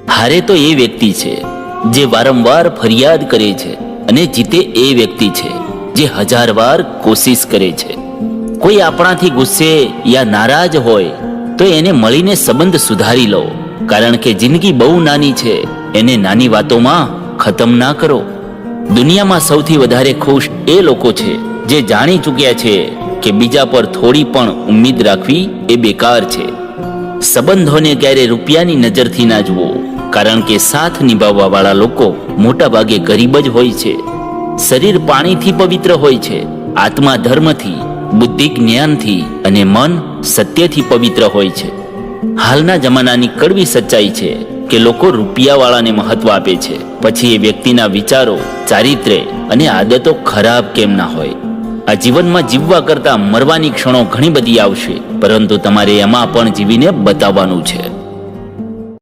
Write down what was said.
હારે તો એ વ્યક્તિ છે જે વારંવાર ફરિયાદ કરે છે, અને જીતે એ વ્યક્તિ છે જે 1000 વાર કોશિશ કરે છે. કોઈ આપણાથી ગુસ્સે યા નારાજ હોય તો એને મળીને સંબંધ સુધારી લો, કારણ કે જિંદગી બહુ નાની છે, એને નાની વાતોમાં ખતમ ના કરો. દુનિયામાં સૌથી વધારે ખુશ એ લોકો છે જે જાણી ચૂક્યા છે કે બીજા પર થોડી પણ ઉમ્મીદ રાખવી એ બેકાર છે. સંબંધોને ક્યારે રૂપિયાની નજરથી ના જુઓ, કારણ કે સાથ નિભાવવા વાળા લોકો મોટા ભાગે ગરીબ જ હોય છે. શરીર પાણીથી પવિત્ર હોય છે, આત્મા ધર્મથી, બુદ્ધિ જ્ઞાનથી અને મન સત્યથી પવિત્ર હોય છે. હાલના જમાનાની કડવી સચ્ચાઈ છે કે લોકો રૂપિયાવાળાને મહત્વ આપે છે, પછી એ વ્યક્તિના વિચારો, ચારિત્ર્ય અને આદતો ખરાબ કેમ ના હોય. આ જીવનમાં જીવવા કરતાં મરવાની ક્ષણો ઘણી બધી આવશે, પરંતુ તમારે એમાં પણ જીવીને બતાવવાનું છે.